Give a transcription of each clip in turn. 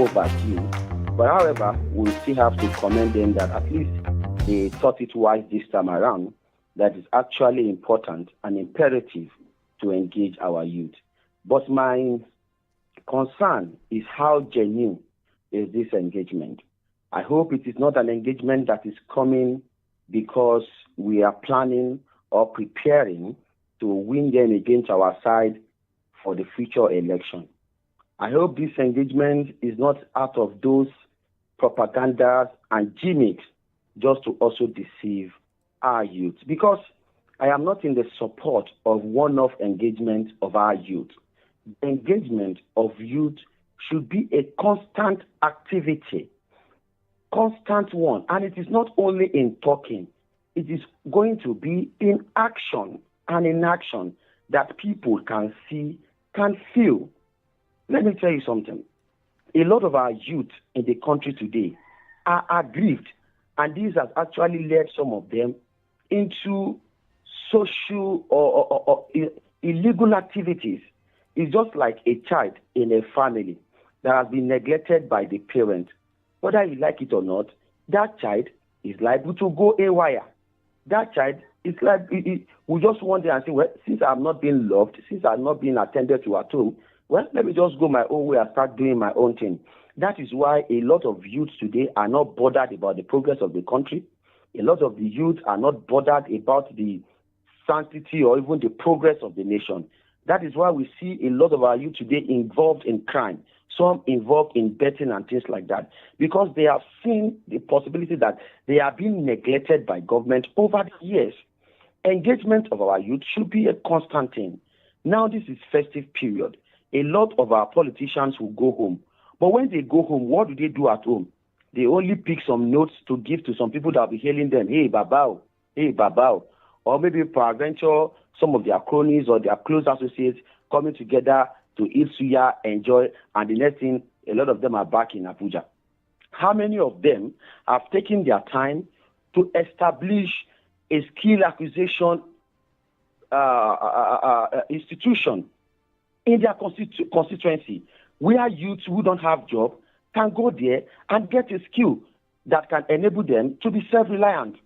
overdue. But however, we still have to commend them that at least they thought it wise this time around, that it's actually important and imperative to engage our youth. But my concern is how genuine is this engagement. I hope it is not an engagement that is coming because we are planning or preparing to win them against our side for the future election. I hope this engagement is not out of those propagandas and gimmicks just to also deceive our youth, because I am not in the support of one-off engagement of our youth. The engagement of youth should be a constant activity, constant one, and it is not only in talking, it is going to be in action and in action that people can see, can feel. Let me tell you something. A lot of our youth in the country today are aggrieved, and this has actually led some of them into social or illegal activities. It's just like a child in a family that has been neglected by the parent. Whether you like it or not, that child is liable to go haywire. That child is like, we just want to say, well, since I'm not being loved, since I'm not being attended to at home, well, let me just go my own way and start doing my own thing. That is why a lot of youths today are not bothered about the progress of the country. A lot of the youth are not bothered about the sanctity or even the progress of the nation. That is why we see a lot of our youth today involved in crime, some involved in betting and things like that, because they have seen the possibility that they are being neglected by government over the years. Engagement of our youth should be a constant thing. Now this is festive period. A lot of our politicians will go home. But when they go home, what do they do at home? They only pick some notes to give to some people that will be hailing them. Hey, Babao. Hey, Babao. Or maybe peradventure, some of their cronies or their close associates coming together to eat suya, enjoy, and the next thing, a lot of them are back in Abuja. How many of them have taken their time to establish a skill acquisition institution in their constituency, where youths who don't have job can go there and get a skill that can enable them to be self-reliant?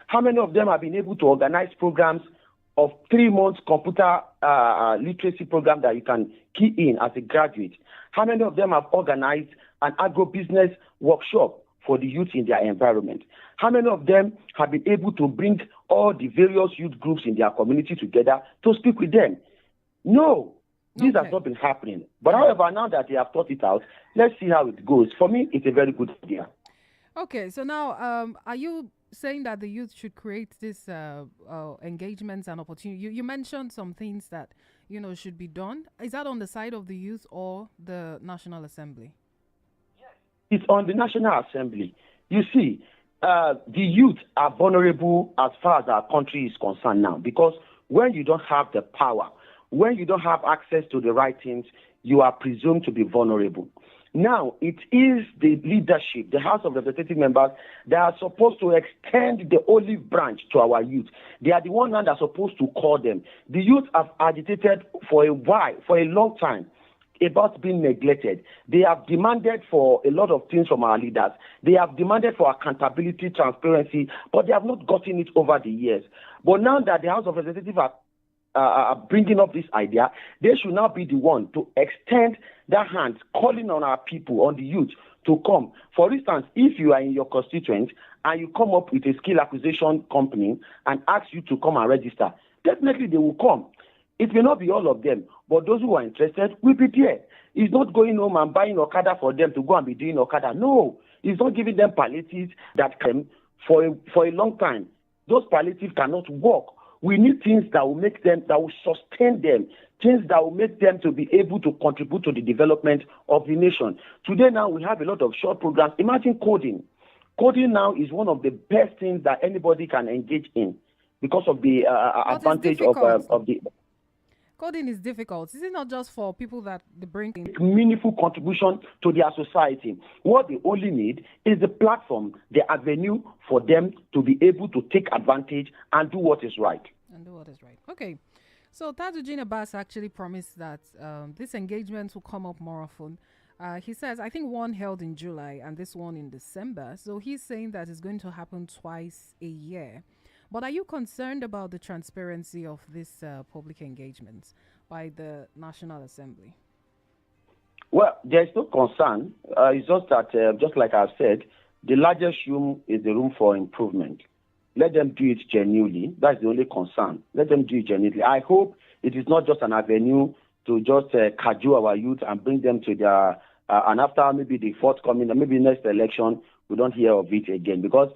How many of them have been able to organize programs of 3 months computer literacy program that you can key in as a graduate? How many of them have organized an agro-business workshop for the youth in their environment? How many of them have been able to bring all the various youth groups in their community together to speak with them? No, this has not been happening. But however, now that they have thought it out, let's see how it goes. For me, it's a very good idea. Okay, so now, are you saying that the youth should create this engagements and opportunity? You mentioned some things that should be done. Is that on the side of the youth or the National Assembly? It's on the National Assembly. You see, the youth are vulnerable as far as our country is concerned now, because when you don't have the power, when you don't have access to the right things, you are presumed to be vulnerable. Now, it is the leadership, the House of Representative members, that are supposed to extend the olive branch to our youth. They are the ones that are supposed to call them. The youth have agitated for a while, for a long time, about being neglected. They have demanded for a lot of things from our leaders. They have demanded for accountability, transparency, but they have not gotten it over the years. But now that the House of Representatives are bringing up this idea, they should now be the one to extend their hands, calling on our people, on the youth, to come. For instance, if you are in your constituent and you come up with a skill acquisition company and ask you to come and register, definitely they will come. It may not be all of them, but those who are interested will be there. It's not going home and buying Okada for them to go and be doing Okada. No, it's not giving them palliatives that can for a long time. Those palliatives cannot work. We need things that will make them, that will sustain them, things that will make them to be able to contribute to the development of the nation. Today now we have a lot of short programs. Imagine coding. Coding now is one of the best things that anybody can engage in because of the advantage of the... Coding is difficult. Is it not just for people that they bring meaningful contribution to their society? What they only need is the platform, the avenue for them to be able to take advantage and do what is right. Okay. So Tajudeen Abbas actually promised that this engagement will come up more often. He says, I think one held in July and this one in December. So he's saying that it's going to happen twice a year. But are you concerned about the transparency of this public engagements by the National Assembly? Well, there's no concern. It's just that, just like I've said, the largest room is the room for improvement. Let them do it genuinely. That's the only concern. Let them do it genuinely. I hope it is not just an avenue to just cajole our youth and bring them to their, and after maybe the forthcoming, maybe next election, we don't hear of it again. Because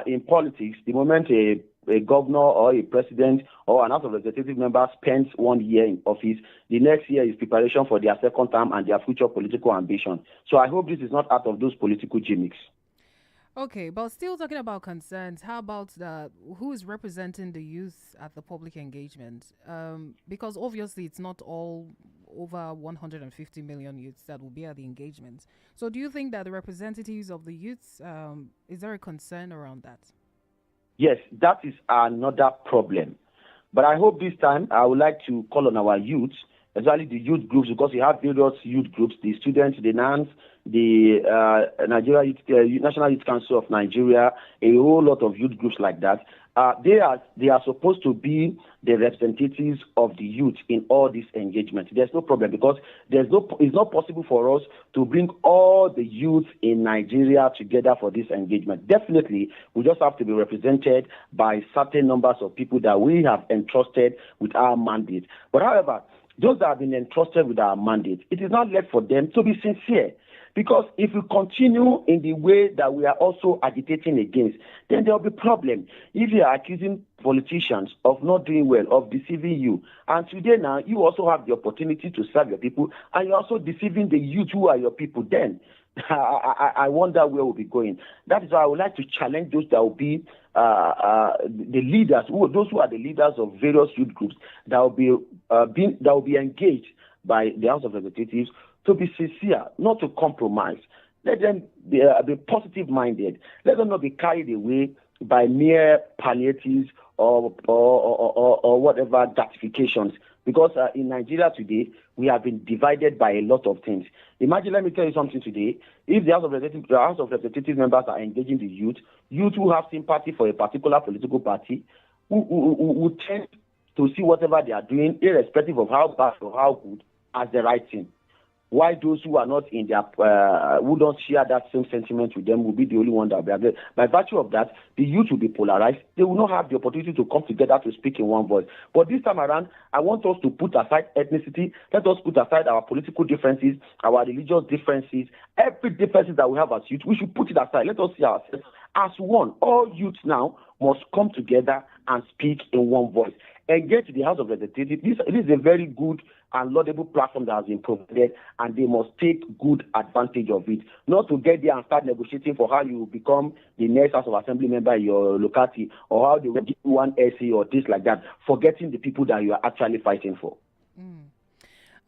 in politics, the moment a governor or a president or an House of Representative member spends 1 year in office, the next year is preparation for their second term and their future political ambition. So I hope this is not out of those political gimmicks. Okay, but still talking about concerns, how about who is representing the youth at the public engagement? Because obviously it's not all over 150 million youths that will be at the engagement. So do you think that the representatives of the youths, is there a concern around that? Yes, that is another problem. But I hope this time I would like to call on our youth, especially the youth groups, because we have various youth groups, the students, the NANS, the National Youth Council of Nigeria, a whole lot of youth groups like that. They are supposed to be the representatives of the youth in all these engagements. There's no problem because it's not possible for us to bring all the youth in Nigeria together for this engagement. Definitely, we just have to be represented by certain numbers of people that we have entrusted with our mandate. But however, those that have been entrusted with our mandate, it is not left for them to be sincere. Because if we continue in the way that we are also agitating against, then there will be problem. If you are accusing politicians of not doing well, of deceiving you, and today now you also have the opportunity to serve your people, and you're also deceiving the youth who are your people, then I wonder where we'll be going. That is why I would like to challenge those that will be the leaders, those who are the leaders of various youth groups that will be engaged by the House of Representatives to be sincere, not to compromise. Let them be positive-minded. Let them not be carried away by mere palliatives or whatever gratifications. Because in Nigeria today, we have been divided by a lot of things. Imagine, let me tell you something today. If the House of Representative members are engaging the youth who have sympathy for a particular political party, who tend to see whatever they are doing, irrespective of how bad or how good, as the right thing. Why those who are not in their, who don't share that same sentiment with them will be the only one that will be against. By virtue of that, the youth will be polarized. They will not have the opportunity to come together to speak in one voice. But this time around, I want us to put aside ethnicity. Let us put aside our political differences, our religious differences, every differences that we have as youth. We should put it aside. Let us see ourselves as one. All youths now must come together and speak in one voice. Engage the House of Representatives. This is a very good and laudable platform that has been provided, and they must take good advantage of it. Not to get there and start negotiating for how you become the next House of Assembly member in your locality, or how they will give you one essay or things like that, forgetting the people that you are actually fighting for.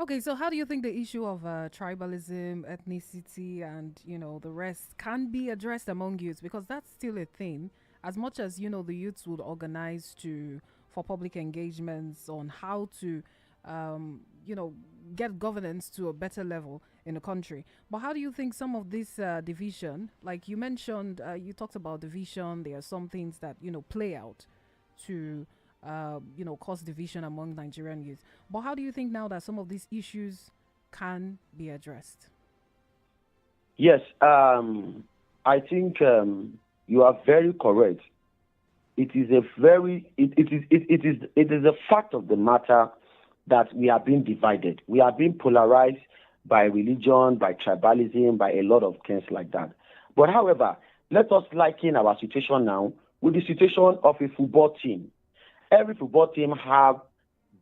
Okay, so how do you think the issue of tribalism, ethnicity, and the rest can be addressed among youths? Because that's still a thing. As much as the youths would organize for public engagements on how to get governance to a better level in the country. But how do you think some of this division, like you mentioned, you talked about division, there are some things that, play out to, cause division among Nigerian youth. But how do you think now that some of these issues can be addressed? Yes, I think you are very correct. It is a fact of the matter that we are being divided. We are being polarized by religion, by tribalism, by a lot of things like that. But however, let us liken our situation now with the situation of a football team. Every football team have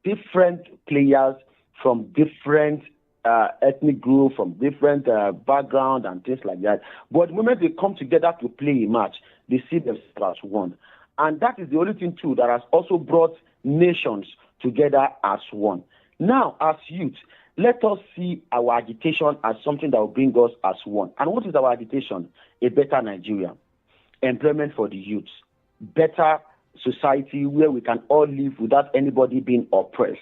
different players from different ethnic group, from different background and things like that. But the moment they come together to play a match, they see themselves as one. And that is the only thing, too, that has also brought nations together as one. Now, as youth, let us see our agitation as something that will bring us as one. And what is our agitation? A better Nigeria, employment for the youths, better society where we can all live without anybody being oppressed.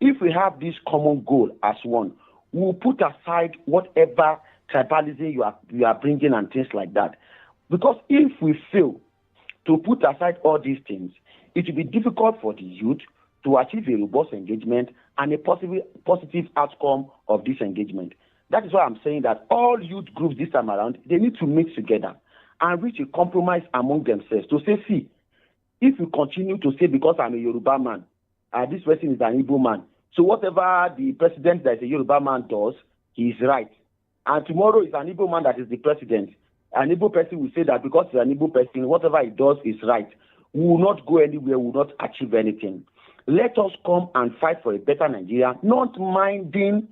If we have this common goal as one, we will put aside whatever tribalism you are bringing and things like that. Because if we fail to put aside all these things, it will be difficult for the youth to achieve a robust engagement and a positive outcome of this engagement. That is why I'm saying that all youth groups this time around, they need to meet together and reach a compromise among themselves to say, see, if you continue to say because I'm a Yoruba man, this person is an Igbo man, so whatever the president that is a Yoruba man does, he is right. And tomorrow is an Igbo man that is the president. An Igbo person will say that because he's an Igbo person, whatever he does is right. We will not go anywhere, we will not achieve anything. Let us come and fight for a better Nigeria, not minding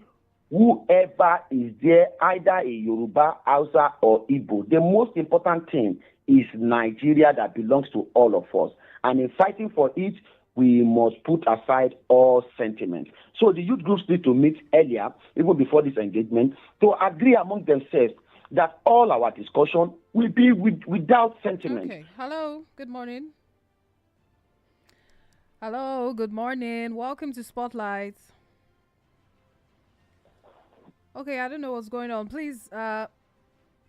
whoever is there, either a Yoruba, Hausa, or Igbo. The most important thing is Nigeria that belongs to all of us. And in fighting for it, we must put aside all sentiment. So the youth groups need to meet earlier, even before this engagement, to agree among themselves that all our discussion will be without sentiment. Okay. Hello. Good morning. Hello. Good morning. Welcome to Spotlight. Okay, I don't know what's going on. Please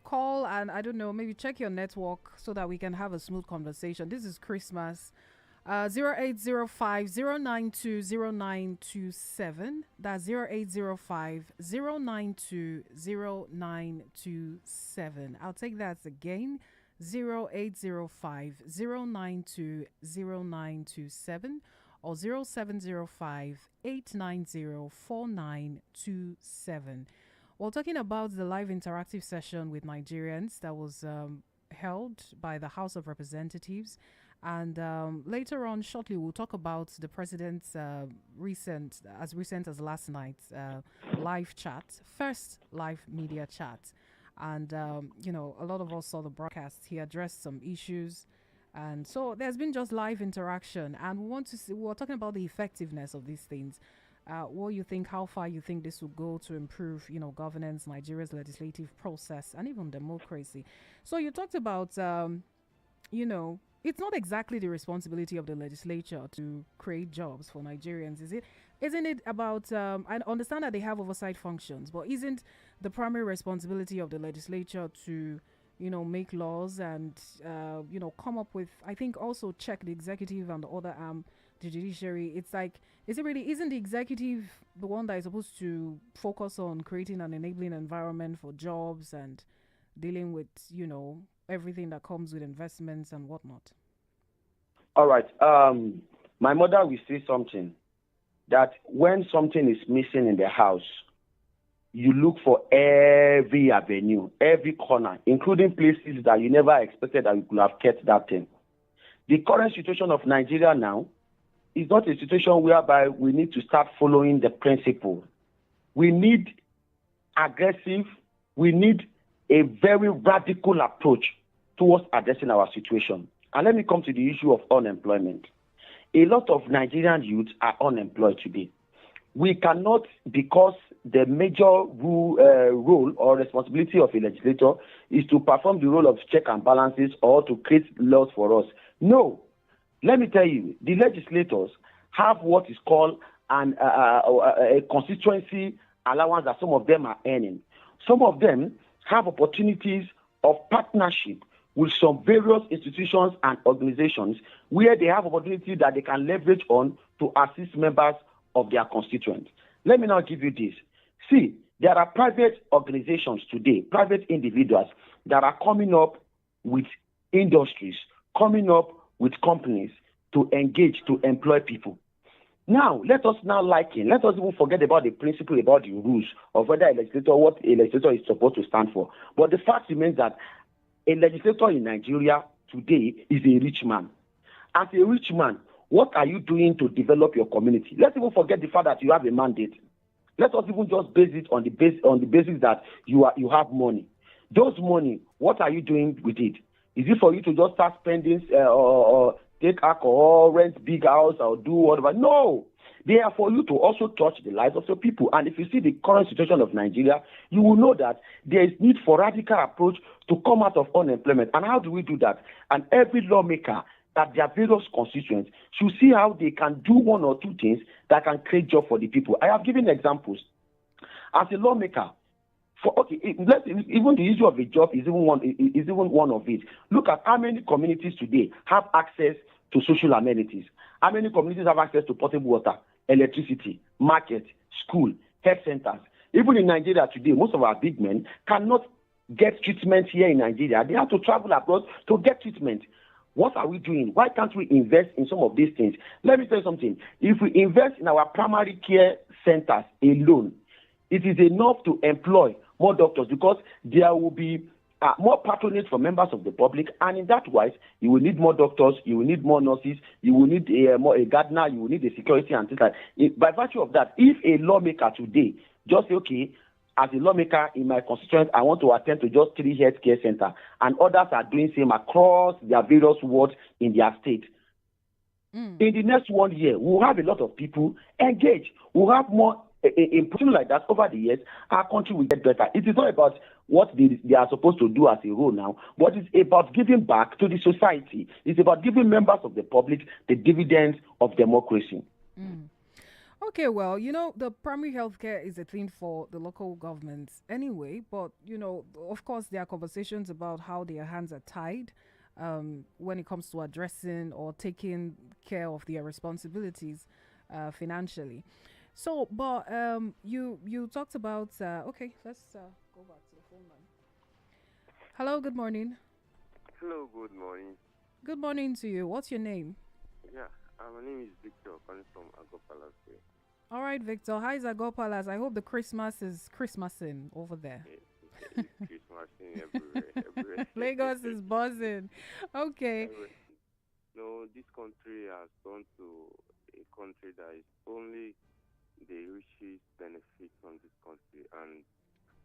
call and, I don't know, maybe check your network so that we can have a smooth conversation. This is Christmas. 0805-092-0927. That's 0805-092-0927. I'll take that again. 0805-092-0927 or 0705-890-4927. We're talking about the live interactive session with Nigerians that was held by the House of Representatives. And later on, shortly, we'll talk about the president's recent as last night's live chat, first live media chat. And, you know, a lot of us saw the broadcast. He addressed some issues. And so there's been just live interaction. And we want to see, we're talking about the effectiveness of these things. What you think, how far you think this will go to improve, you know, governance, Nigeria's legislative process, and even democracy. So you talked about, you know, it's not exactly the responsibility of the legislature to create jobs for Nigerians, is it? Isn't it about, I understand that they have oversight functions, but isn't the primary responsibility of the legislature to, you know, make laws and, you know, come up with, I think also check the executive and the other arm, the judiciary? It's like, isn't the executive the one that is supposed to focus on creating an enabling environment for jobs and dealing with, you know, everything that comes with investments and whatnot? All right. My mother will say something, that when something is missing in the house, you look for every avenue, every corner, including places that you never expected that you could have kept that thing. The current situation of Nigeria now is not a situation whereby we need to start following the principle. We need we need a very radical approach towards addressing our situation. And let me come to the issue of unemployment. A lot of Nigerian youth are unemployed today. We cannot, because the major role or responsibility of a legislator is to perform the role of check and balances or to create laws for us. No. Let me tell you, the legislators have what is called a constituency allowance that some of them are earning. Some of them have opportunities of partnership with some various institutions and organizations where they have opportunity that they can leverage on to assist members of their constituents. Let me now give you this. See, there are private organizations today, private individuals that are coming up with industries, coming up with companies to engage, to employ people. Now, let us even forget about the principle, about the rules of what a legislator is supposed to stand for. But the fact remains that a legislator in Nigeria today is a rich man. As a rich man, what are you doing to develop your community? Let's even forget the fact that you have a mandate. Let us even just base it on the basis that you have money. Those money, what are you doing with it? Is it for you to just start spending or take alcohol, rent big house, or do whatever? No. They are for you to also touch the lives of your people. And if you see the current situation of Nigeria, you will know that there is need for radical approach to come out of unemployment. And how do we do that? And every lawmaker at their various constituents should see how they can do one or two things that can create job for the people. I have given examples. As a lawmaker, for okay, even the issue of a job is even one of it. Look at how many communities today have access to social amenities. How many communities have access to potable water, electricity, market, school, health centers? Even in Nigeria today, most of our big men cannot get treatment here in Nigeria. They have to travel abroad to get treatment. What are we doing? Why can't we invest in some of these things? Let me tell you something. If we invest in our primary care centers alone, it is enough to employ more doctors, because there will be more patronage from members of the public, and in that wise, you will need more doctors, you will need more nurses, you will need a gardener, you will need a security and things like that. By virtue of that, if a lawmaker today just say, okay, as a lawmaker in my constituent, I want to attend to just 3 healthcare centers, and others are doing same across their various wards in their state. In the next 1 year, we'll have a lot of people engaged. We'll have more in something like that over the years. Our country will get better. It is not about what they are supposed to do as a role now, but it's about giving back to the society. It's about giving members of the public the dividends of democracy. Okay, well, the primary healthcare is a thing for the local governments anyway, but, of course, there are conversations about how their hands are tied when it comes to addressing or taking care of their responsibilities financially. So, but you talked about, okay, let's go back to the phone line. Hello, good morning. Hello, good morning. Good morning to you. What's your name? Yeah, my name is Victor, calling from Agopalas. All right, Victor. Hi, Zagopalas. I hope the Christmas is Christmasing over there. It's Christmas everywhere. Lagos is buzzing. Okay. Everywhere. No, this country has gone to a country that is only the richest benefit from this country, and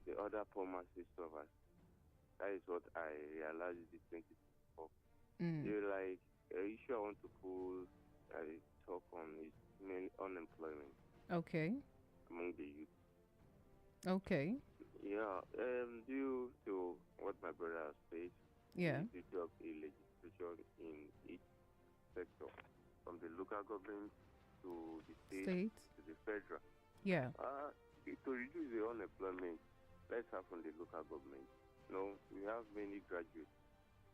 the other poor masses suffers. That is what I realized in 2024. Like issue I want to pull talk on is main unemployment. Okay. Among the youth. Okay. Yeah. Due to what my brother has said, Yeah. the issue of a legislation in each sector, from the local government to the state to the federal. Yeah. To reduce the unemployment, let's have from the local government. We have many graduates.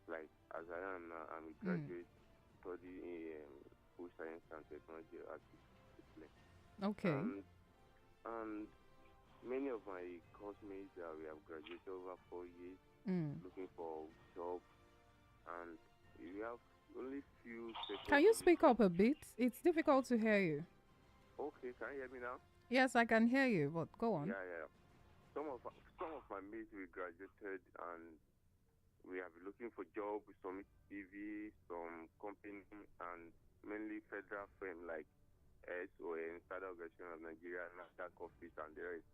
Like as I am now, I'm a graduate studying food science and technology at discipline. Okay. And many of my classmates we have graduated over 4 years, looking for job, and we have only few. Can you speak up a bit? It's difficult to hear you. Okay, can you hear me now? Yes, I can hear you, but go on. Yeah. Some of my mates we graduated, and we have been looking for jobs, some TV, some company, and mainly federal firm like SON, Standard Organization of Nigeria, NAFDAC office, and the rest.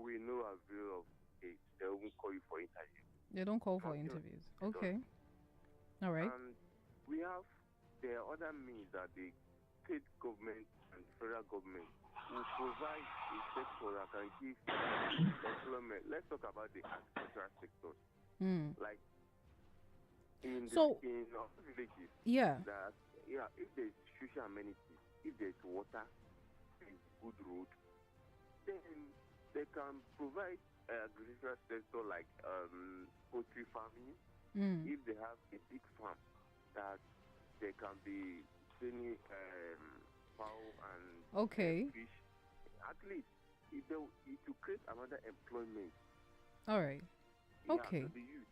We know avail of it. They won't call you for interview. They don't call for interviews. Okay. All right. And there are other means that the state government and federal government will provide a sector that can give employment. Let's talk about the agricultural sector. Like in our villages. Yeah. If there's social amenities, if there's water, there's good road, then they can provide agricultural sector like poultry farming. If they have a big farm that they can be training fowl and fish, at least it will create another employment. All right. Okay. To the youth.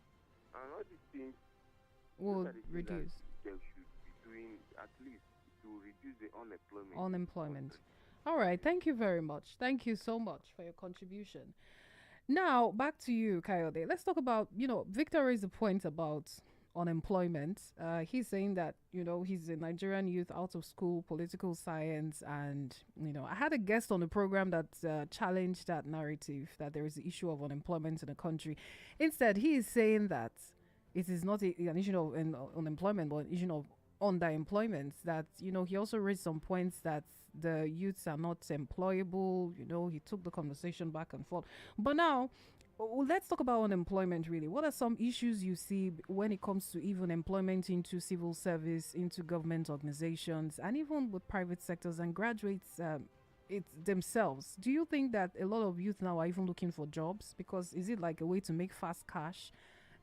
And all these things will reduce. They should be doing at least to reduce the unemployment. All right. Thank you very much. Thank you so much for your contribution. Now, back to you, Kayode. Let's talk about, Victor raised a point about unemployment. He's saying that, he's a Nigerian youth out of school, political science. And, I had a guest on the program that challenged that narrative that there is the issue of unemployment in the country. Instead, he is saying that it is not an issue of unemployment, but an issue of underemployment. That, he also raised some points that the youths are not employable. He took the conversation back and forth. But now, let's talk about unemployment, really. What are some issues you see when it comes to even employment into civil service, into government organizations, and even with private sectors and graduates it's themselves. Do you think that a lot of youth now are even looking for jobs? Because is it like a way to make fast cash?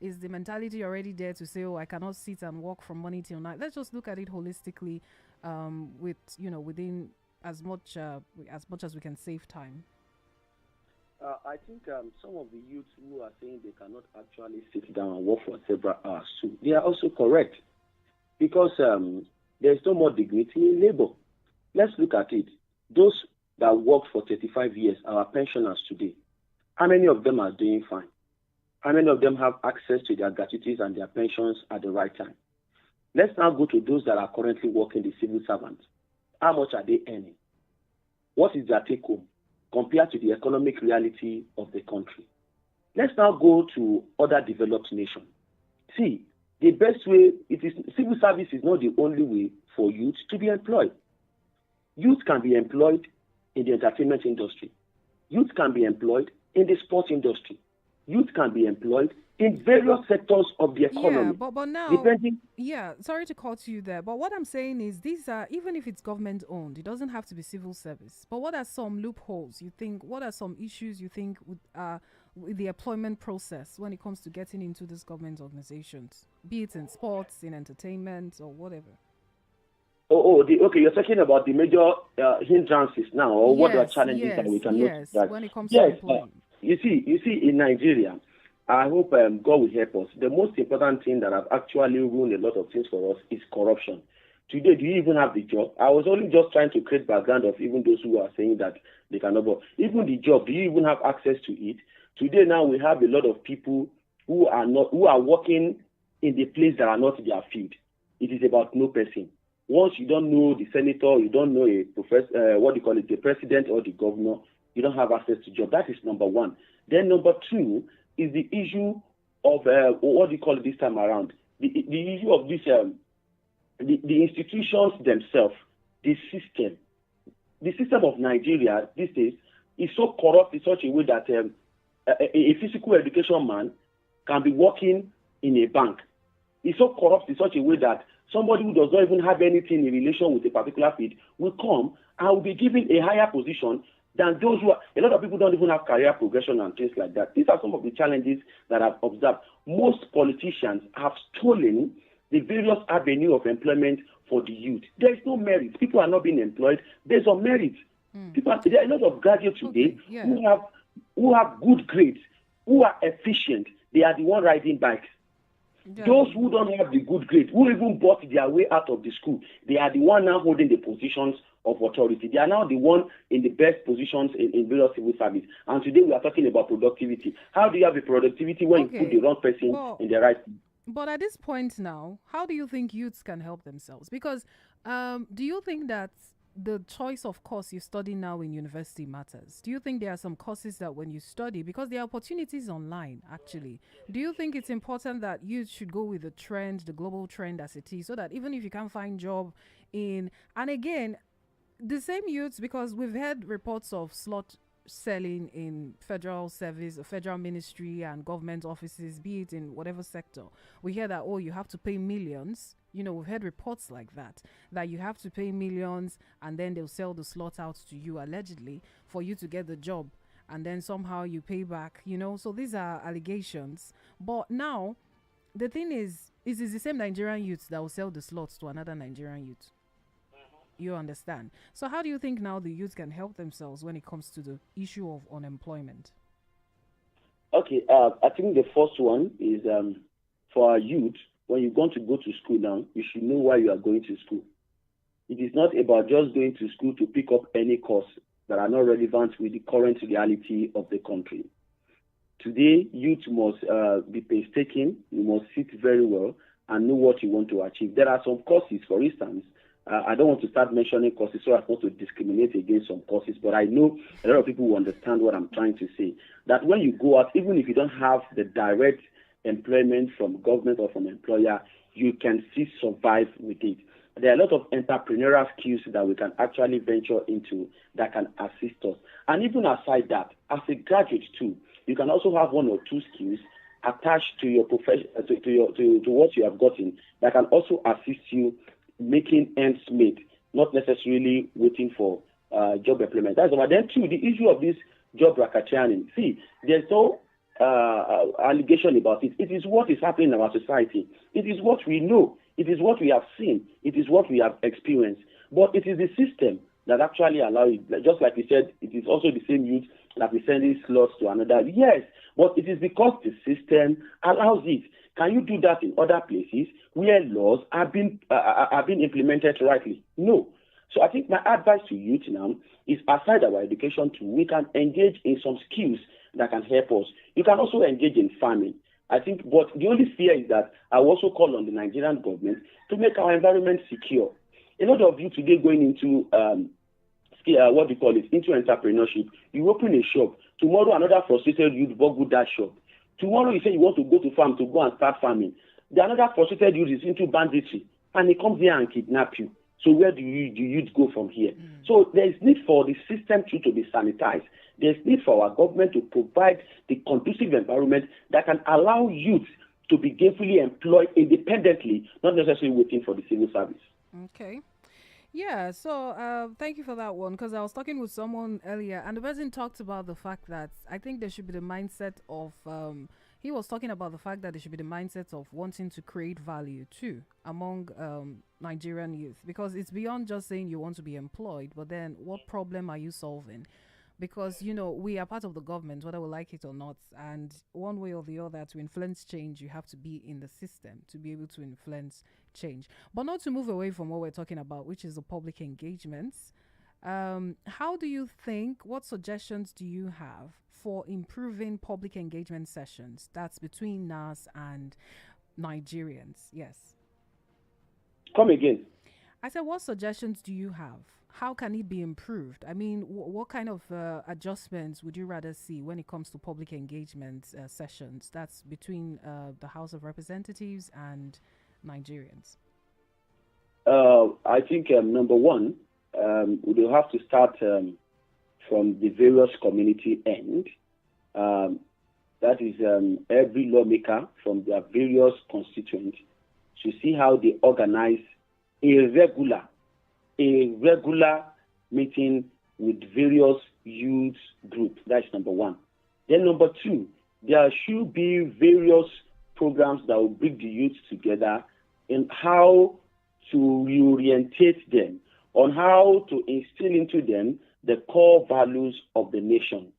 Is the mentality already there to say, "Oh, I cannot sit and work from morning till night"? Let's just look at it holistically, with within as much as we can save time. I think some of the youths who are saying they cannot actually sit down and work for several hours too, they are also correct because there's no more dignity in labor. Let's look at it. Those that worked for 35 years, our pensioners today, how many of them are doing fine? How many of them have access to their gratuities and their pensions at the right time? Let's now go to those that are currently working the civil servants. How much are they earning? What is their take home compared to the economic reality of the country? Let's now go to other developed nations. See, the best way, civil service is not the only way for youth to be employed. Youth can be employed in the entertainment industry. Youth can be employed in the sports industry. Youth can be employed in various sectors of the Yeah, economy. but now, Depending, yeah, sorry to cut you there, but what I'm saying is these are, even if it's government owned, it doesn't have to be civil service. But what are some loopholes you think? What are some issues you think with the employment process when it comes to getting into these government organizations, be it in sports, in entertainment, or whatever? okay, you're talking about the major hindrances now, or what are Yes, challenges that we yes, can note yes. that. When it comes to Yes, employing. you see, in Nigeria, I hope God will help us. The most important thing that have actually ruined a lot of things for us is corruption. Today, do you even have the job? I was only just trying to create background of even those who are saying that they cannot work. Even the job, do you even have access to it? Today, now we have a lot of people who are working in the place that are not their field. It is about no person. Once you don't know the senator, you don't know a professor, what do you call it, the president or the governor, you don't have access to job. That is number one. Then number two is the issue of what do you call it this time around? The issue of this the institutions themselves, the system of Nigeria these days is so corrupt in such a way that a physical education man can be working in a bank. It's so corrupt in such a way that somebody who does not even have anything in relation with a particular field will come and will be given a higher position than those who are. A lot of people don't even have career progression and things like that. These are some of the challenges that I've observed. Most politicians have stolen the various avenue of employment for the youth. There is no merit. People are not being employed based on merit. There are a lot of graduates today who have good grades, who are efficient. They are the one riding bikes. Yeah. Those who don't have the good grade, who even bought their way out of the school, they are the one now holding the positions of authority. They are now the one in the best positions in various civil service. And today we are talking about productivity. How do you have a productivity when you put the wrong person in the right? But at this point now, how do you think youths can help themselves? Because do you think that the choice of course you study now in university matters? Do you think there are some courses that when you study, because there are opportunities online actually, do you think it's important that youth should go with the trend, the global trend as it is, so that even if you can't find job in, and again, the same youths, because we've heard reports of slot selling in federal service, federal ministry and government offices, be it in whatever sector. We hear that, oh, you have to pay millions. We've heard reports like that you have to pay millions and then they'll sell the slot out to you allegedly for you to get the job. And then somehow you pay back, So these are allegations. But now, the thing is it's the same Nigerian youth that will sell the slots to another Nigerian youth. You understand? So how do you think now the youth can help themselves when it comes to the issue of unemployment? Okay, I think the first one is for our youth, when you're going to go to school now, you should know why you are going to school. It is not about just going to school to pick up any course that are not relevant with the current reality of the country. Today, youth must be painstaking. You must sit very well and know what you want to achieve. There are some courses, for instance, I don't want to start mentioning courses so as not to discriminate against some courses, but I know a lot of people will understand what I'm trying to say. That when you go out, even if you don't have the direct employment from government or from employer, you can still survive with it. There are a lot of entrepreneurial skills that we can actually venture into that can assist us. And even aside that, as a graduate too, you can also have one or two skills attached to your profession, to what you have gotten that can also assist you making ends meet, not necessarily waiting for job employment. That's number. Then two, the issue of this job racketeering. See, there's no allegation about it. It is what is happening in our society. It is what we know. It is what we have seen. It is what we have experienced. But it is the system that actually allows it. Just like we said, it is also the same youth that is sending slots to another. Yes, but it is because the system allows it. Can you do that in other places where laws have been implemented rightly? No. So I think my advice to youth now is, aside our education too, we can engage in some skills that can help us. You can also engage in farming. I think, but the only fear is that I will also call on the Nigerian government to make our environment secure. A lot of you today going into into entrepreneurship. You open a shop. Tomorrow another frustrated youth bought that shop. Tomorrow you say you want to go to farm to go and start farming. The another frustrated youth is into banditry, and he comes here and kidnap you. So where do youth go from here? So there is need for the system to be sanitized. There's need for our government to provide the conducive environment that can allow youth to be gainfully employed independently, not necessarily waiting for the civil service. Okay. Yeah, so thank you for that one, because I was talking with someone earlier and the person talked about the fact that I think there should be the mindset of, he was talking about the fact that there should be the mindset of wanting to create value too among Nigerian youth, because it's beyond just saying you want to be employed, but then what problem are you solving? Because, you know, we are part of the government, whether we like it or not. And one way or the other, to influence change, you have to be in the system to be able to influence change. But not to move away from what we're talking about, which is the public engagements. How do you think, what suggestions do you have for improving public engagement sessions? That's between NAS and Nigerians. Yes. Come again. I said, what suggestions do you have? How can it be improved? I mean, what kind of adjustments would you rather see when it comes to public engagement sessions? That's between the House of Representatives and Nigerians. I think number one, we will have to start from the various community end. That is every lawmaker from their various constituents to see how they organize a regular meeting with various youth groups. That's number one. Then number two, there should be various programs that will bring the youth together in how to reorientate them, on how to instill into them the core values of the nation.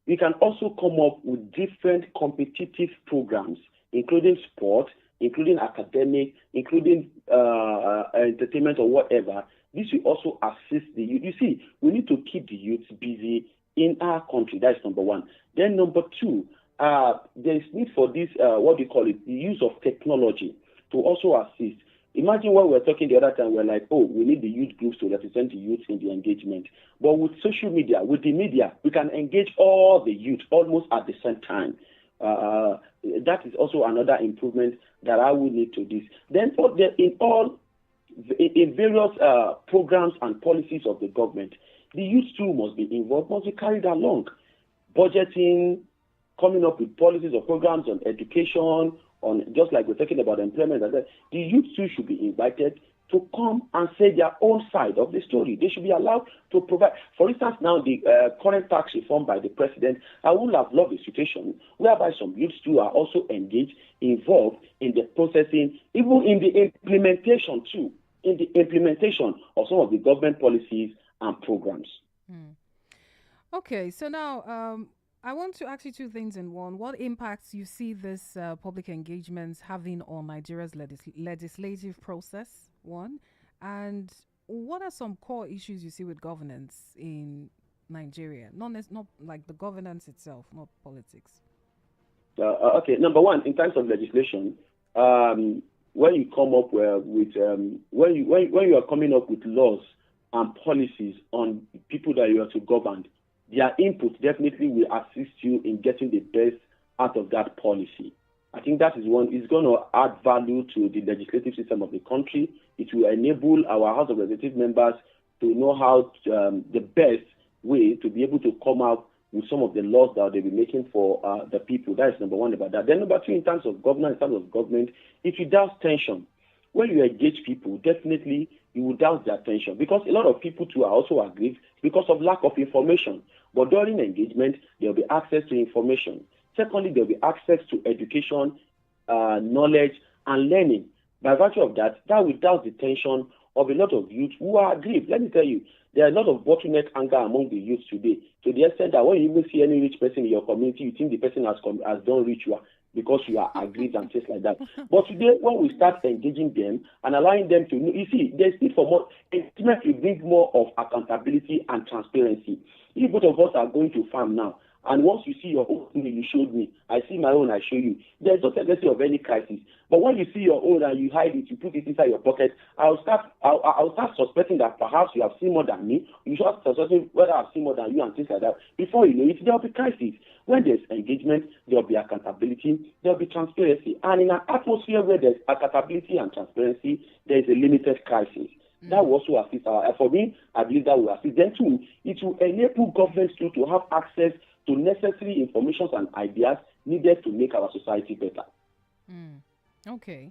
We can also come up with different competitive programs, including sport, including academic, including entertainment or whatever. This will also assist the youth. You see, we need to keep the youth busy in our country. That's number one. Then number two, there is need for this, the use of technology to also assist. Imagine when we were talking the other time, we're like, oh, we need the youth groups to represent the youth in the engagement. But with social media, with the media, we can engage all the youth almost at the same time. That is also another improvement that I will need to this. Then in various programs and policies of the government, the youth too must be involved, must be carried along. Budgeting, coming up with policies or programs on education, on just like we're talking about employment, the youth too should be invited to come and say their own side of the story. They should be allowed to provide. For instance, now the current tax reform by the president, I would have loved a situation whereby some youths too are also engaged, involved in the processing, even in the implementation too, in the implementation of some of the government policies and programs. Okay, so now I want to ask you two things in one. What impacts you see this public engagements having on Nigeria's legislative process, one? And what are some core issues you see with governance in Nigeria? Not like the governance itself, not politics. Okay, number one, in terms of legislation, when you come up when you are coming up with laws and policies on people that you are to govern, their input definitely will assist you in getting the best out of that policy. I think that is one. It's going to add value to the legislative system of the country. It will enable our House of Representative members to know how the best way to be able to come out with some of the laws that they'll be making for the people. That is number one about that. Then number two, in terms of government, if you douse tension, when you engage people, definitely you will doubt their attention, because a lot of people too are also aggrieved because of lack of information. But during engagement, there will be access to information. Secondly, there will be access to education, knowledge, and learning. By virtue of that, that will doubt the tension of a lot of youth who are aggrieved. Let me tell you, there are a lot of bottleneck anger among the youth today, to the extent that when you even see any rich person in your community, you think the person has done ritual because you are aggrieved and things like that. But today, when we start engaging them and allowing them to know, you see, there's need for more engagement will bring more of accountability and transparency. If both of us are going to farm now, and once you see your own, you showed me. I see my own, I show you. There's no tendency of any crisis. But when you see your own and you hide it, you put it inside your pocket, I'll start suspecting that perhaps you have seen more than me. You start suspecting whether I've seen more than you and things like that. Before you know it, there'll be crisis. When there's engagement, there'll be accountability, there'll be transparency. And in an atmosphere where there's accountability and transparency, there's a limited crisis. That will also assist for me, I believe that will assist. Then too, it will enable governments to have access to necessary information and ideas needed to make our society better. Okay.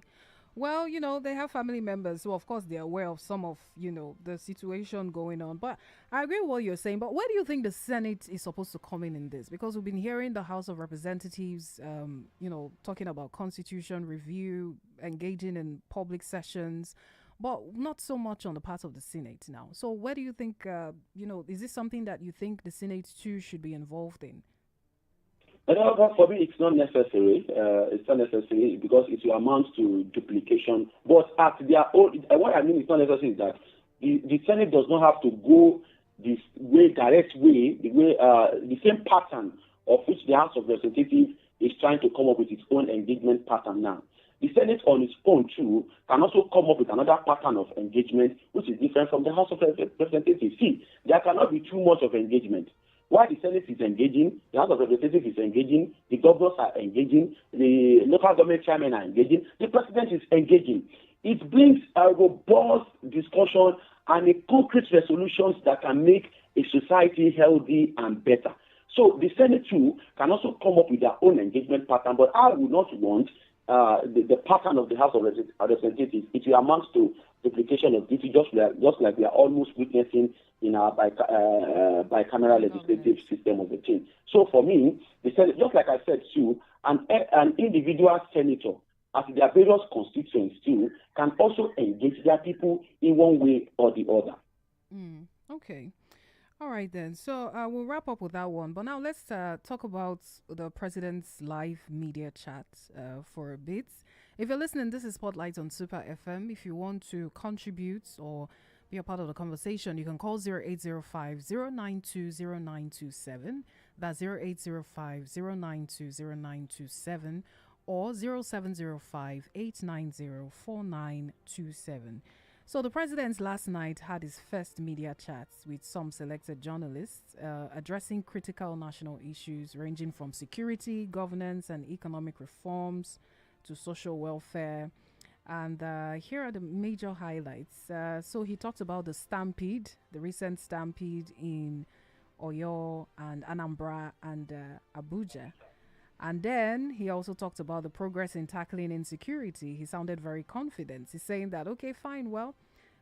Well, they have family members, so of course they're aware of some of, the situation going on. But I agree with what you're saying. But where do you think the Senate is supposed to come in this? Because we've been hearing the House of Representatives, talking about constitution review, engaging in public sessions, but not so much on the part of the Senate now. So where do you think, is this something that you think the Senate too should be involved in? For me, it's not necessary. It's not necessary because it will amount to duplication. But at their own, what I mean it's not necessary is that the Senate does not have to go this way, direct way, the same pattern of which the House of Representatives is trying to come up with its own engagement pattern now. The Senate on its own too can also come up with another pattern of engagement which is different from the House of Representatives. See, there cannot be too much of engagement. While the Senate is engaging, the House of Representatives is engaging, the governors are engaging, the local government chairmen are engaging, the president is engaging. It brings a robust discussion and a concrete resolutions that can make a society healthy and better. So the Senate too can also come up with their own engagement pattern, but I would not want the pattern of the House of Representatives. It will amount to duplication of duty, just like we are almost witnessing in our bicameral legislative system of the thing. So for me, the Senate, just like I said too, an individual senator at their various constituents too can also engage their people in one way or the other. Okay. All right, then. So we'll wrap up with that one. But now let's talk about the president's live media chat for a bit. If you're listening, this is Spotlight on Super FM. If you want to contribute or be a part of the conversation, you can call 0805-092-0927. That's 0805-092-0927 or 0705-890-4927. So the president last night had his first media chats with some selected journalists addressing critical national issues ranging from security, governance, and economic reforms to social welfare. And here are the major highlights. So he talked about the stampede, the recent stampede in Oyo and Anambra and Abuja. And then he also talked about the progress in tackling insecurity. He sounded very confident. He's saying that, okay, fine, well,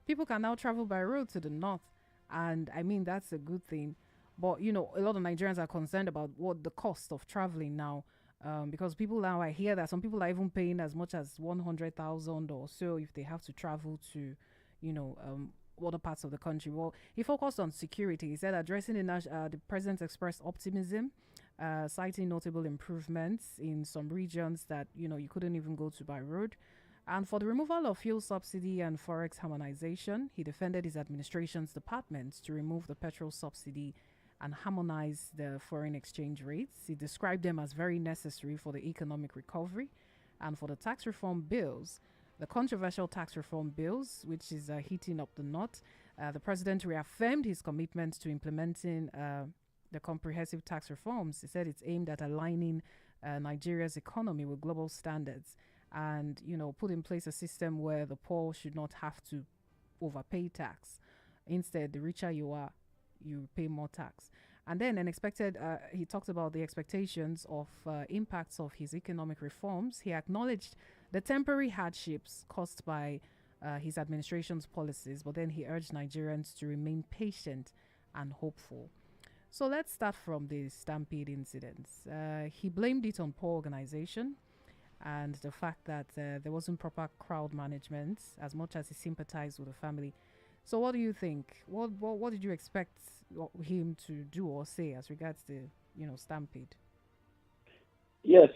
people can now travel by road to the north. And I mean, that's a good thing. But, a lot of Nigerians are concerned about what the cost of traveling now. Because people now, I hear that some people are even paying as much as 100,000 or so if they have to travel to, other parts of the country. Well, he focused on security. He said addressing the president expressed optimism, citing notable improvements in some regions that, you couldn't even go to by road. And for the removal of fuel subsidy and forex harmonization, he defended his administration's departments to remove the petrol subsidy and harmonize the foreign exchange rates. He described them as very necessary for the economic recovery. And for the tax reform bills, the controversial tax reform bills, which is heating up the knot, the president reaffirmed his commitment to implementing the comprehensive tax reforms. He said it's aimed at aligning Nigeria's economy with global standards and, put in place a system where the poor should not have to overpay tax. Instead, the richer you are, you pay more tax. And then he talked about the expectations of impacts of his economic reforms. He acknowledged the temporary hardships caused by his administration's policies, but then he urged Nigerians to remain patient and hopeful. So let's start from the stampede incidents. He blamed it on poor organization and the fact that there wasn't proper crowd management as much as he sympathized with the family. So what do you think? What did you expect him to do or say as regards the stampede? Yes,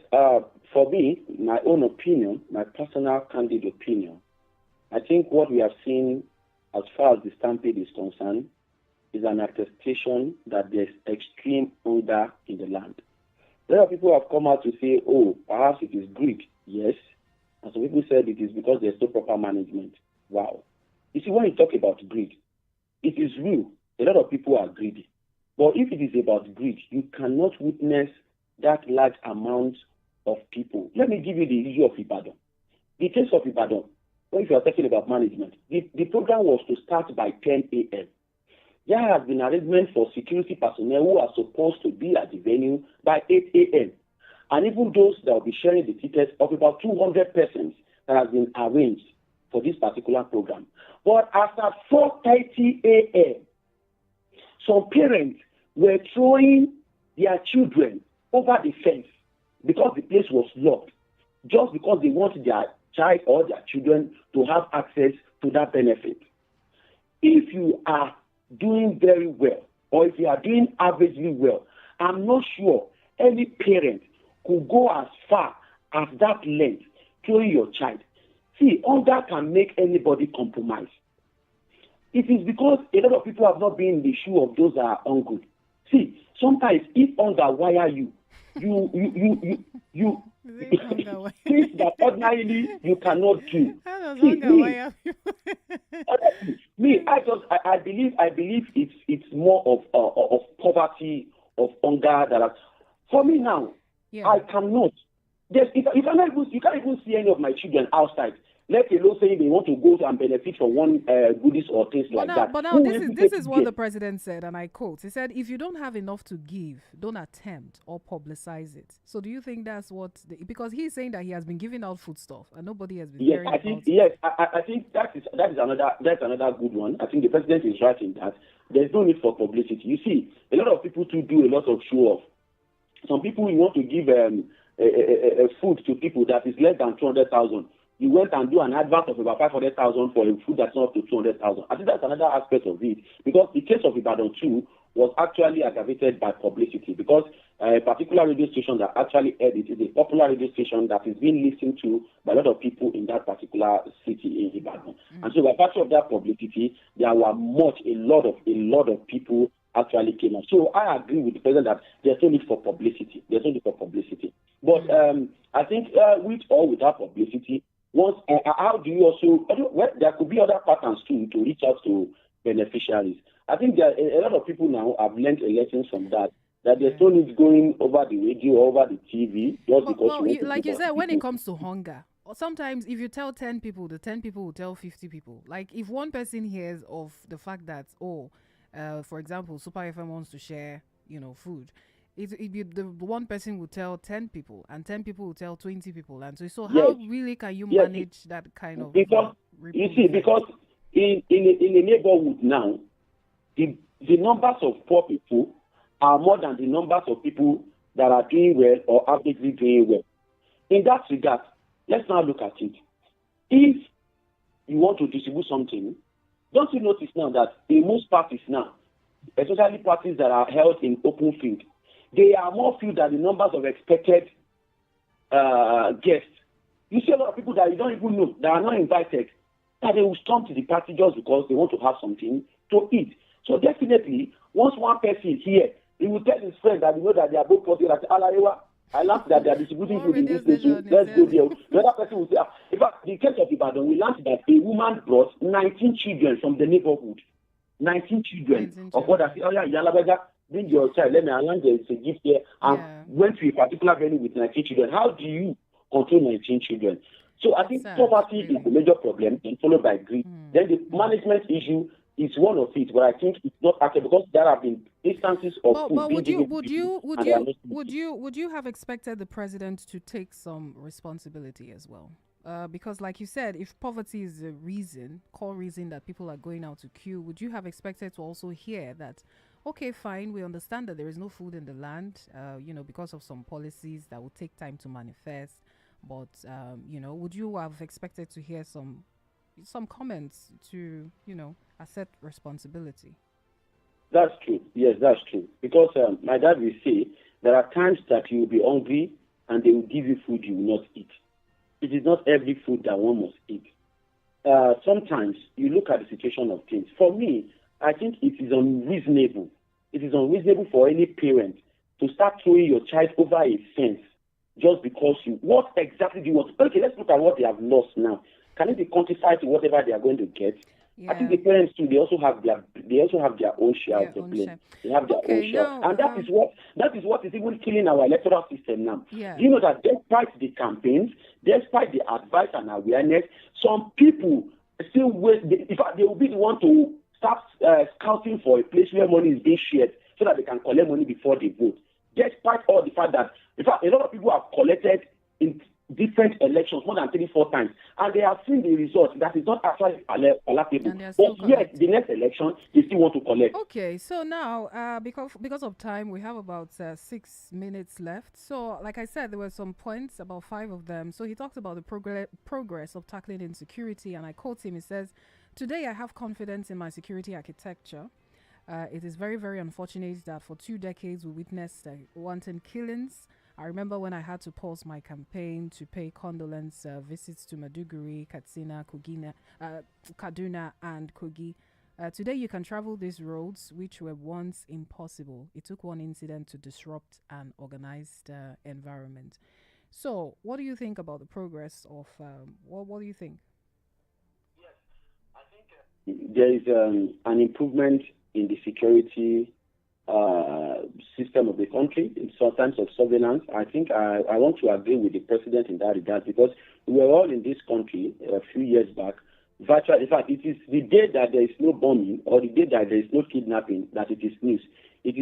for me, my own opinion, my personal candid opinion, I think what we have seen as far as the stampede is concerned is an attestation that there's extreme hunger in the land. A lot of people have come out to say, oh, perhaps it is greed. Yes. And some people said it is because there's no proper management. Wow. You see, when you talk about greed, it is real. A lot of people are greedy. But if it is about greed, you cannot witness that large amount of people. Let me give you the issue of Ibadan. The case of Ibadan, when you are talking about management, the program was to start by 10 a.m. There has been arrangement for security personnel who are supposed to be at the venue by 8 a.m. And even those that will be sharing the tickets of about 200 persons that has been arranged for this particular program. But as at 4:30 a.m., some parents were throwing their children over the fence because the place was locked, just because they want their child or their children to have access to that benefit. If you are doing very well, or if you are doing averagely well, I'm not sure any parent could go as far as that length throwing your child. See, hunger can make anybody compromise. It is because a lot of people have not been in the shoe of those that are hungry. See, sometimes if hunger wire you things that ordinarily you cannot do. How does hunger wire you? I believe it's more of poverty, of hunger for me now. Yeah. I cannot. You can't even see any of my children outside. Let alone saying they want to go and benefit from one goodies or things like that. But now this is what the president said, and I quote. He said, "If you don't have enough to give, don't attempt or publicize it." So do you think that's what? Because he's saying that he has been giving out food stuff and nobody has been. Yes, I think that is another good one. I think the president is right in that there's no need for publicity. You see, a lot of people too do a lot of show off. Some people you want to give a food to people that is less than 200,000. You went and do an advert of about 500,000 for a food that's not up to 200,000. I think that's another aspect of it, because the case of Ibadan too was actually aggravated by publicity, because a particular radio station that actually aired it is a popular radio station that is being listened to by a lot of people in that particular city in Ibadan. And so by virtue of that publicity, there were a lot of people actually came up. So I agree with the president that there's no need for publicity. But I think with or without publicity, how do you also, there could be other patterns too to reach out to beneficiaries. I think there a lot of people now have learned a lesson from that there's no need going over the radio or over the TV just because like you said, when it comes to hunger, sometimes if you tell 10 people, the 10 people will tell 50 people. Like if one person hears of the fact that, for example, Super FM wants to share, food, the one person will tell 10 people, and 10 people will tell 20 people, and so how really can you manage that kind of? Because because in a neighborhood now, the numbers of poor people are more than the numbers of people that are doing well or averagely doing well. In that regard, let's now look at it. If you want to distribute something, don't you notice now that in most parties now, especially parties that are held in open field, they are more few than the numbers of expected guests. You see a lot of people that you don't even know, that are not invited, that they will storm to the party just because they want to have something to eat. So definitely, once one person is here, he will tell his friend that that they are both positive. I learned that they are distributing food in this station. Let's go there. The other person will say, in fact, the case of Ibadan, we learned that a woman brought 19 children from the neighborhood. 19 children of what I say, bring your child, let me arrange a gift here, and went to a particular venue with 19 children. How do you control 19 children? So I think poverty is the major problem, and followed by greed. Then the management issue is one of it, but I think it's not actually, because there have been instances of food. But would you have expected the president to take some responsibility as well? because, like you said, if poverty is the reason, core reason that people are going out to queue, would you have expected to also hear that, okay, fine, we understand that there is no food in the land, because of some policies that will take time to manifest, but, would you have expected to hear some comments to, accept responsibility? That's true. Yes, that's true. Because my dad will say there are times that you will be hungry and they will give you food you will not eat. It is not every food that one must eat. Sometimes you look at the situation of things. For me, I think it is unreasonable. It is unreasonable for any parent to start throwing your child over a fence just because what exactly do you want? Okay, let's look at what they have lost now. Can it be quantified to whatever they are going to get? Yeah. I think the parents too, they also have their own share of the blame. They have their own share. And that is what is even killing our electoral system now. Yeah. Do you know that despite the campaigns, despite the advice and awareness, some people still wait. In fact, they will be the one to start scouting for a place where money is being shared so that they can collect money before they vote. Despite all the fact that, in fact, a lot of people have collected in different elections more than 3-4 times, and they have seen the result that is not actually palatable. But yet, the next election, they still want to collect. Okay, so now, because of time, we have about 6 minutes left. So, like I said, there were some points, about 5 of them. So he talked about the progress of tackling insecurity, and I quote him. He says, "Today, I have confidence in my security architecture. It is very, very unfortunate that for 2 decades we witnessed wanton killings. I remember when I had to pause my campaign to pay condolence visits to Maduguri, Katsina, Kaduna, and Kogi. Today, you can travel these roads, which were once impossible. It took one incident to disrupt an organized environment." So, what do you think about the progress of? What do you think? Yes, I think there is an improvement in the security system of the country in some terms of surveillance. I think I want to agree with the president in that regard, because we were all in this country a few years back. Virtually, in fact, it is the day that there is no bombing or the day that there is no kidnapping that it is news. It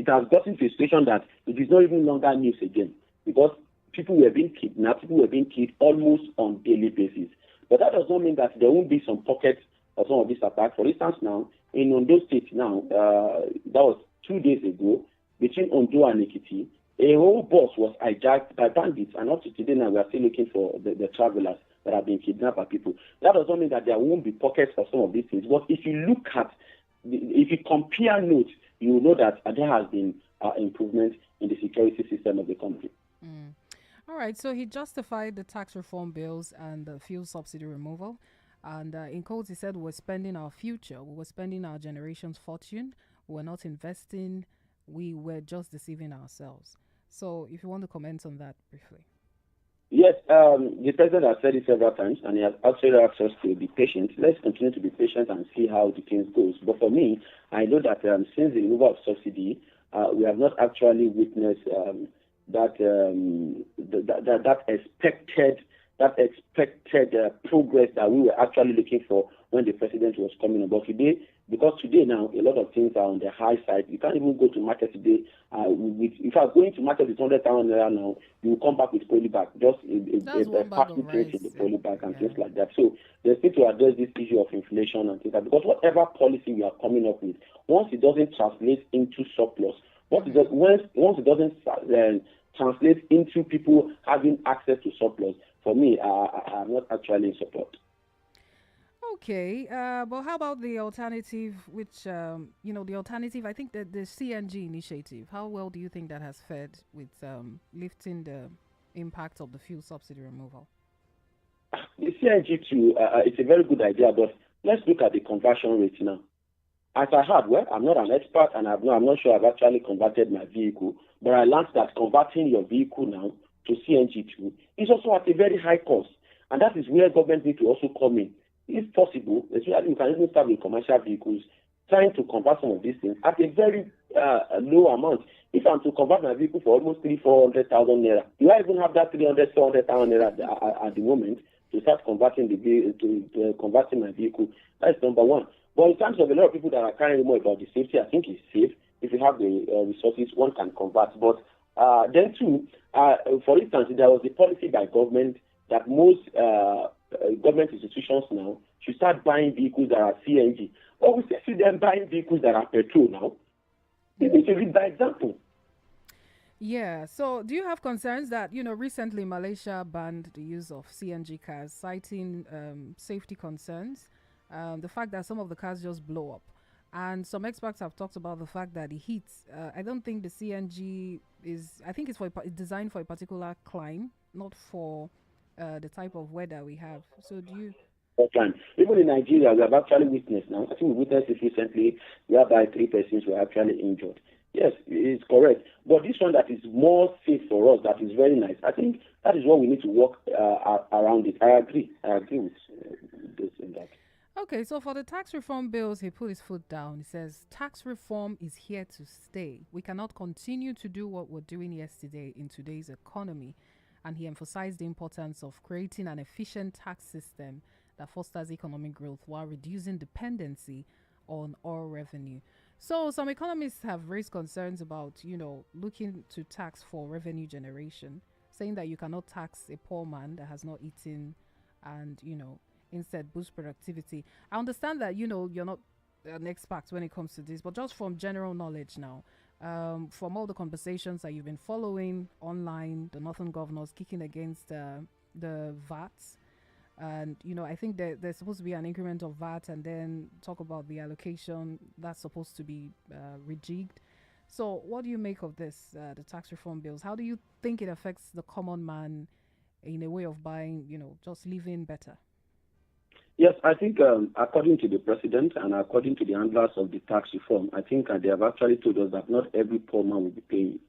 has gotten to a situation that it is not even longer news again, because people were being kidnapped, people were being killed almost on daily basis. But that does not mean that there won't be some pockets of some of these attacks. For instance, now in Ondo State, that was 2 days ago, between Ondo and Ekiti, a whole bus was hijacked by bandits, and up to today now we are still looking for the travelers that have been kidnapped by people. That does not mean that there won't be pockets of some of these things. But if you look at, if you compare notes, you will know that there has been improvement in the security system of the country. All right, so he justified the tax reform bills and the fuel subsidy removal. And in quotes, he said, "We're spending our future, we were spending our generation's fortune, we're not investing, we were just deceiving ourselves." So if you want to comment on that briefly. Yes, the president has said it several times, and he has actually asked us to be patient. Let's continue to be patient and see how the things goes. But for me, I know that since the removal of subsidy, we have not actually witnessed that expected progress that we were actually looking for when the president was coming on. But today, because today now a lot of things are on the high side, you can't even go to market today. If you are going to market with 100,000 naira now, you will come back with poly bag, just a party things in the poly bag and things like that. So there's need to address this issue of inflation and things like that, because whatever policy we are coming up with, once it doesn't translate into surplus, once it doesn't translate into people having access to surplus, for me, I'm not actually in support. Okay, but how about the alternative, which, the alternative, I think that the CNG initiative, how well do you think that has fared with lifting the impact of the fuel subsidy removal? The CNG too, it's a very good idea, but let's look at the conversion rate now. As I heard, well, I'm not an expert, and I'm not sure I've actually converted my vehicle, but I learned that converting your vehicle now to CNG too is also at a very high cost, and that is where government need to also come in. If possible, especially you can even start with commercial vehicles, trying to convert some of these things at a very low amount. If I'm to convert my vehicle for almost 300,000-400,000 naira, do I even have that 300,000-400,000 naira at the moment to start converting converting my vehicle? That's number one. But in terms of a lot of people that are caring more about the safety, I think it's safe. If you have the resources, one can convert. But then too, for instance, there was a policy by government that most government institutions now should start buying vehicles that are CNG. Or we see them buying vehicles that are petrol now. They need to lead by example. Yeah. So, do you have concerns that recently Malaysia banned the use of CNG cars, citing safety concerns, the fact that some of the cars just blow up, and some experts have talked about the fact that the heat. I don't think the CNG is. I think it's designed for a particular climate, not for the type of weather we have. So, do you? Time. Even in Nigeria, we have actually witnessed now. I think we witnessed it recently, whereby 3 persons were actually injured. Yes, it's correct. But this one that is more safe for us, that is very nice. I think that is what we need to work around it. I agree. I agree with this and that. Okay, so for the tax reform bills, he put his foot down. He says tax reform is here to stay. We cannot continue to do what we're doing yesterday in today's economy. And he emphasized the importance of creating an efficient tax system that fosters economic growth while reducing dependency on oil revenue. So some economists have raised concerns about, looking to tax for revenue generation, saying that you cannot tax a poor man that has not eaten and, instead boost productivity. I understand that, you're not an expert when it comes to this, but just from general knowledge now, from all the conversations that you've been following online, the Northern governors kicking against the VATs, and I think that there's supposed to be an increment of VAT, and then talk about the allocation that's supposed to be rejigged. So what do you make of this, the tax reform bills? How do you think it affects the common man in a way of buying, just living better? Yes, I think according to the president and according to the handlers of the tax reform, I think they have actually told us that not every poor man will be paying.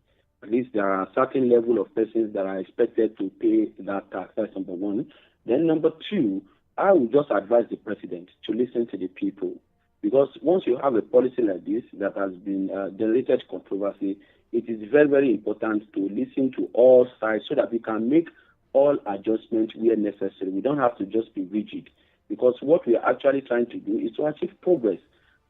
At least there are a certain level of persons that are expected to pay that tax. That's number one. Then number two, I would just advise the president to listen to the people. Because once you have a policy like this that has been generated controversy, it is very, very important to listen to all sides so that we can make all adjustments where necessary. We don't have to just be rigid. Because what we are actually trying to do is to achieve progress.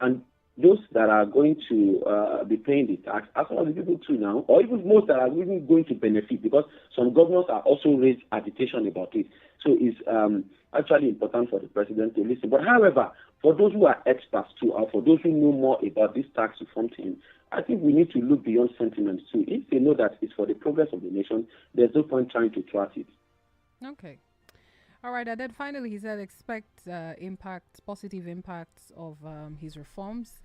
And those that are going to be paying the tax are some of the people too now, or even most that are even going to benefit, because some governors are also raised agitation about it. So it's actually important for the president to listen. But however, for those who are experts too, or for those who know more about this tax reform thing, I think we need to look beyond sentiments too. If they know that it's for the progress of the nation, there's no point trying to thwart it. Okay. All right, and then finally he said expect positive impacts of his reforms.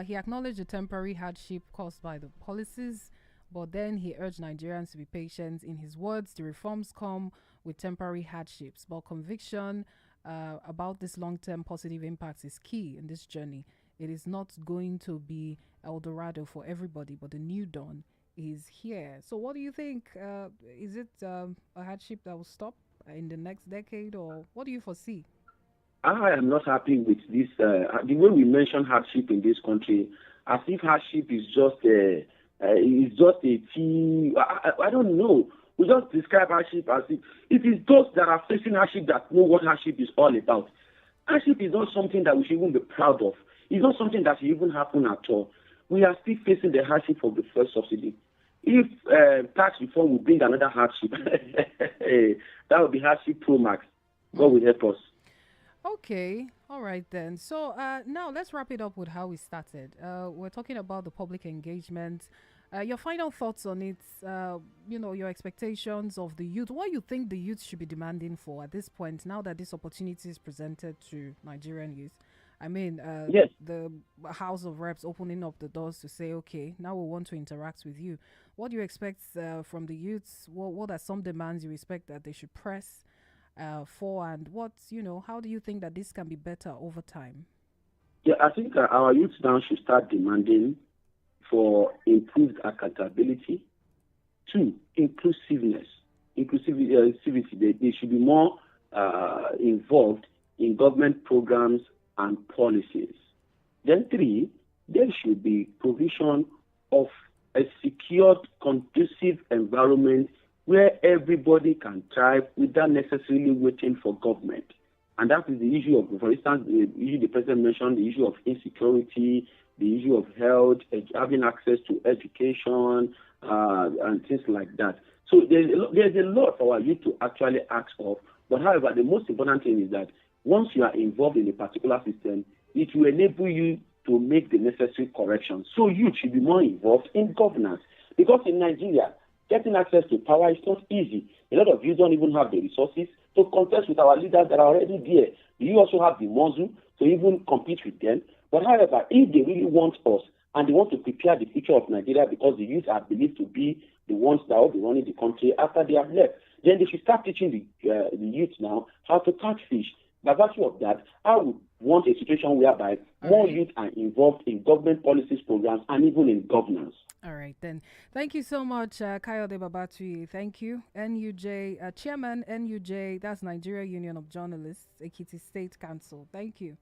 He acknowledged the temporary hardship caused by the policies, but then he urged Nigerians to be patient. In his words, the reforms come with temporary hardships, but conviction about this long-term positive impacts is key in this journey. It is not going to be El Dorado for everybody, but the new dawn is here. So what do you think? Is it a hardship that will stop in the next decade, or what do you foresee? I am not happy with this. The way we mention hardship in this country, as if hardship is just a I don't know. We just describe hardship as if it is those that are facing hardship that know what hardship is all about. Hardship is not something that we should even be proud of. It's not something that should even happen at all. We are still facing the hardship of the first subsidy. If tax reform will bring another hardship, that would be hardship pro max. God will help us. Okay, all right then. So now let's wrap it up with how we started. We're talking about the public engagement. Your final thoughts on it, your expectations of the youth, what you think the youth should be demanding for at this point, now that this opportunity is presented to Nigerian youth. I mean, yes. The House of Reps opening up the doors to say, okay, now we want to interact with you. What do you expect from the youths? What are some demands you expect that they should press for, and how do you think that this can be better over time? Yeah, I think our youth now should start demanding for improved accountability. 2, inclusiveness. Inclusivity. They should be more involved in government programs and policies. Then 3, there should be provision of a secured, conducive environment where everybody can thrive without necessarily waiting for government. And that is the issue of, for instance, the issue the president mentioned, the issue of insecurity, the issue of health, having access to education, and things like that. So there's a lot for our youth to actually ask of. But however, the most important thing is that once you are involved in a particular system, it will enable you to make the necessary corrections. So youth should be more involved in governance. Because in Nigeria, getting access to power is not easy. A lot of you don't even have the resources to contest with our leaders that are already there. You also have the muscle to even compete with them. But however, if they really want us and they want to prepare the future of Nigeria, because the youth are believed to be the ones that will be running the country after they have left, then they should start teaching the youth now how to catch fish. By virtue of that, I would want a situation whereby more youth are involved in government policies, programs, and even in governance. All right, then. Thank you so much, Kayode Babatui. Thank you. NUJ, Chairman, NUJ, that's Nigeria Union of Journalists, Ekiti State Council. Thank you.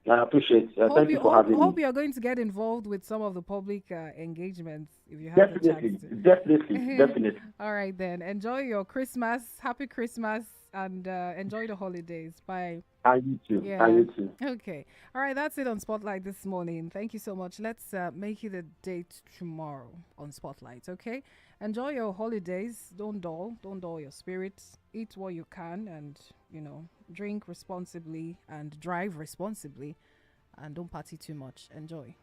I appreciate it. Thank you for having me. Hope you're going to get involved with some of the public engagements if you have the chance to. Definitely. All right, then. Enjoy your Christmas. Happy Christmas. And enjoy the holidays. Bye. And you too. Yeah. And you too. Okay. All right. That's it on Spotlight this morning. Thank you so much. Let's make it a date tomorrow on Spotlight. Okay. Enjoy your holidays. Don't dull your spirits. Eat what you can, and drink responsibly and drive responsibly, and don't party too much. Enjoy.